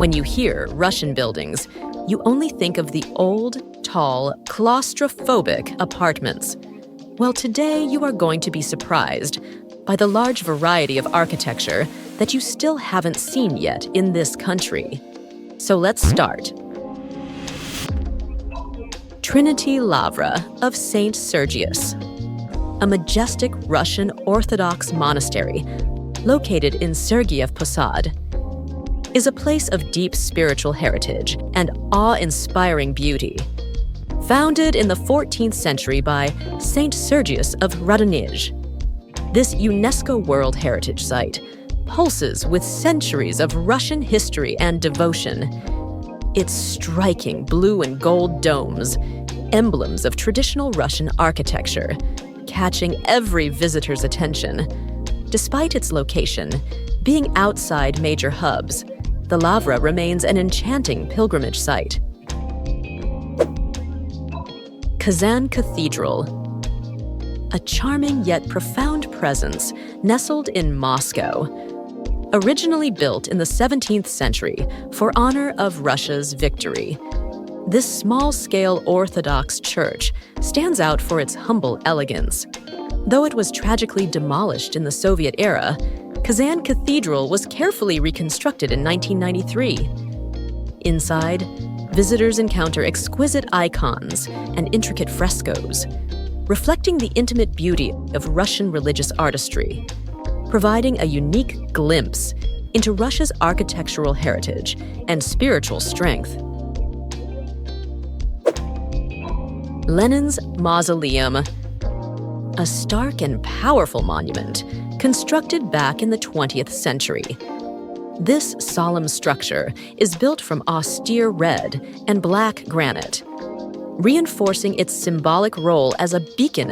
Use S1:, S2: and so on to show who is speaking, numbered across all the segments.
S1: When you hear Russian buildings, you only think of the old, tall, claustrophobic apartments. Well, today you are going to be surprised by the large variety of architecture that you still haven't seen yet in this country. So let's start. Trinity Lavra of St. Sergius, a majestic Russian Orthodox monastery located in Sergiev Posad, is a place of deep spiritual heritage and awe-inspiring beauty. Founded in the 14th century by St. Sergius of Radonezh, this UNESCO World Heritage Site pulses with centuries of Russian history and devotion. Its striking blue and gold domes, emblems of traditional Russian architecture, catching every visitor's attention. Despite its location, being outside major hubs, the Lavra remains an enchanting pilgrimage site. Kazan Cathedral, a charming yet profound presence nestled in Moscow. Originally built in the 17th century for honor of Russia's victory, this small-scale Orthodox church stands out for its humble elegance. Though it was tragically demolished in the Soviet era, Kazan Cathedral was carefully reconstructed in 1993. Inside, visitors encounter exquisite icons and intricate frescoes, reflecting the intimate beauty of Russian religious artistry, providing a unique glimpse into Russia's architectural heritage and spiritual strength. Lenin's Mausoleum, a stark and powerful monument constructed back in the 20th century. This solemn structure is built from austere red and black granite, reinforcing its symbolic role as a beacon.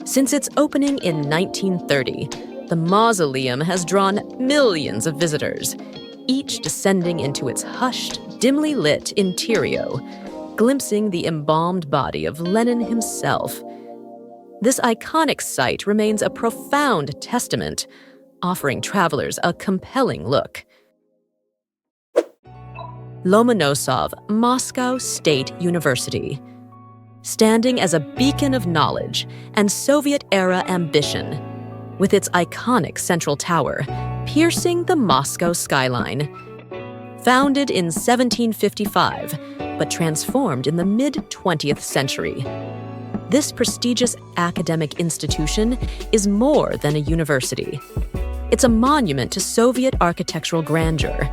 S1: Since its opening in 1930, the mausoleum has drawn millions of visitors, each descending into its hushed, dimly lit interior, glimpsing the embalmed body of Lenin himself. This iconic site remains a profound testament, offering travelers a compelling look. Lomonosov Moscow State University, standing as a beacon of knowledge and Soviet-era ambition, with its iconic central tower piercing the Moscow skyline. Founded in 1755, but transformed in the mid-20th century, this prestigious academic institution is more than a university. It's a monument to Soviet architectural grandeur.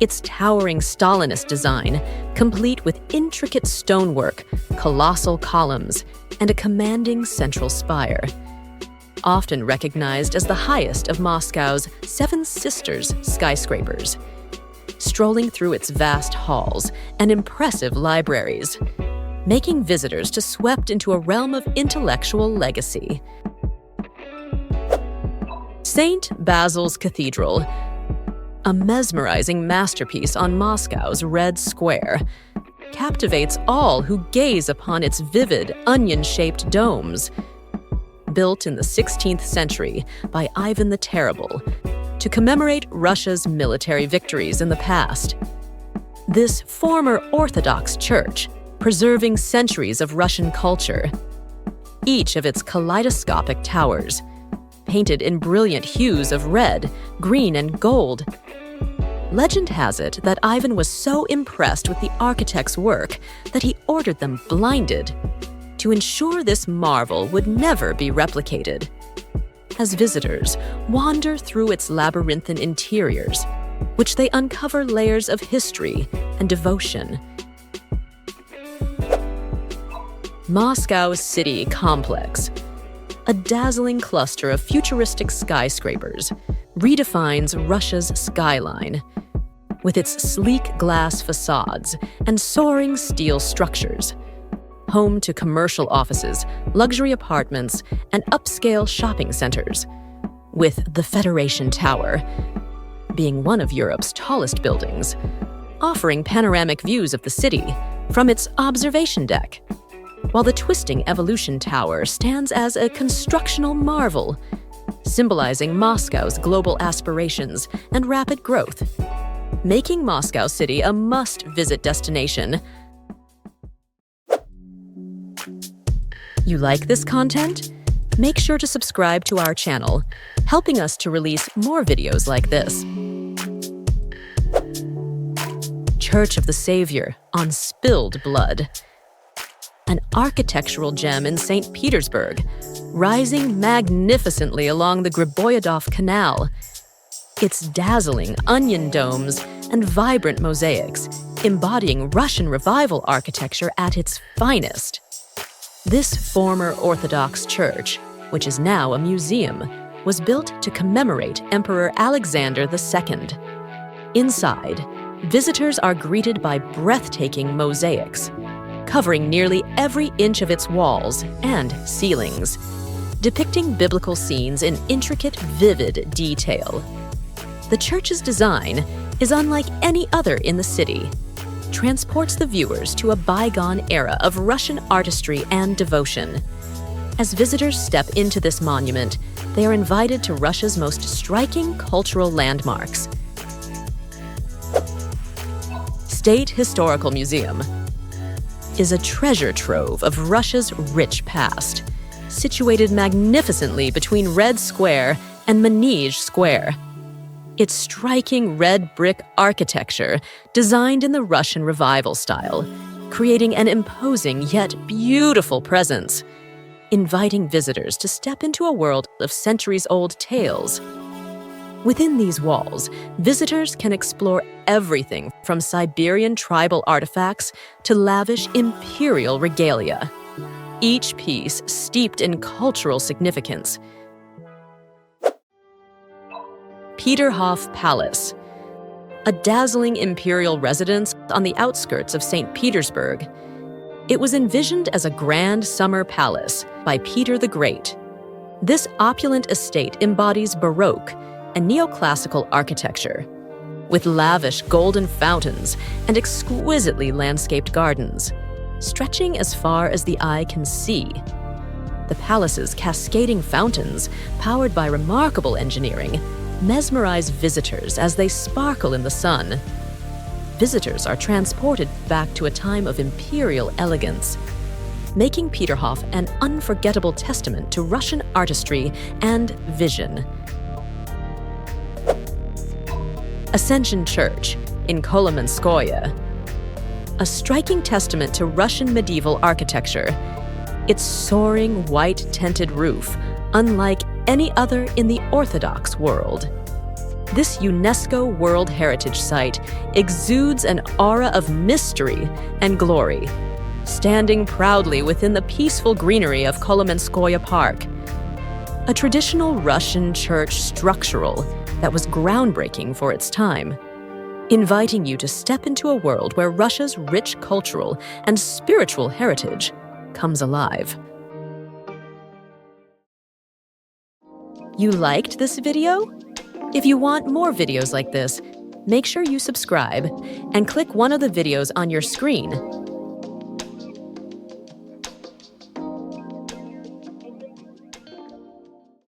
S1: Its towering Stalinist design, complete with intricate stonework, colossal columns, and a commanding central spire. Often recognized as the highest of Moscow's Seven Sisters skyscrapers. Strolling through its vast halls and impressive libraries, making visitors to swept into a realm of intellectual legacy. St. Basil's Cathedral, a mesmerizing masterpiece on Moscow's Red Square, captivates all who gaze upon its vivid, onion-shaped domes. Built in the 16th century by Ivan the Terrible to commemorate Russia's military victories in the past. This former Orthodox church, preserving centuries of Russian culture. Each of its kaleidoscopic towers, painted in brilliant hues of red, green, and gold. Legend has it that Ivan was so impressed with the architect's work that he ordered them blinded to ensure this marvel would never be replicated. As visitors wander through its labyrinthine interiors, which they uncover layers of history and devotion. Moscow City Complex, a dazzling cluster of futuristic skyscrapers, redefines Russia's skyline. With its sleek glass facades and soaring steel structures, home to commercial offices, luxury apartments, and upscale shopping centers, with the Federation Tower being one of Europe's tallest buildings, offering panoramic views of the city from its observation deck, while the twisting Evolution Tower stands as a constructional marvel, symbolizing Moscow's global aspirations and rapid growth. making Moscow City a must-visit destination. You like this content? Make sure to subscribe to our channel, helping us to release more videos like this. Church of the Savior on spilled blood. An architectural gem in St. Petersburg, rising magnificently along the Griboyedov Canal. Its dazzling onion domes and vibrant mosaics, embodying Russian Revival architecture at its finest. This former Orthodox church, which is now a museum, was built to commemorate Emperor Alexander II. Inside, visitors are greeted by breathtaking mosaics, covering nearly every inch of its walls and ceilings, depicting biblical scenes in intricate, vivid detail. The church's design is unlike any other in the city, transports the viewers to a bygone era of Russian artistry and devotion. As visitors step into this monument, they are invited to Russia's most striking cultural landmarks. State Historical Museum is a treasure trove of Russia's rich past, situated magnificently between Red Square and Manege Square. Its striking red brick architecture, designed in the Russian Revival style, creating an imposing yet beautiful presence, inviting visitors to step into a world of centuries-old tales. Within these walls, visitors can explore everything from Siberian tribal artifacts to lavish imperial regalia, each piece steeped in cultural significance. Peterhof Palace, a dazzling imperial residence on the outskirts of St. Petersburg. It was envisioned as a grand summer palace by Peter the Great. This opulent estate embodies Baroque and neoclassical architecture, with lavish golden fountains and exquisitely landscaped gardens, stretching as far as the eye can see. The palace's cascading fountains, powered by remarkable engineering, mesmerize visitors as they sparkle in the sun. Visitors are transported back to a time of imperial elegance, making Peterhof an unforgettable testament to Russian artistry and vision. Ascension Church in Kolomenskoye, a striking testament to Russian medieval architecture. Its soaring white-tinted roof, unlike any other in the Orthodox world. This UNESCO World Heritage Site exudes an aura of mystery and glory, standing proudly within the peaceful greenery of Kolomenskoye Park. A traditional Russian church structural that was groundbreaking for its time, inviting you to step into a world where Russia's rich cultural and spiritual heritage comes alive. You liked this video? If you want more videos like this, make sure you subscribe and click one of the videos on your screen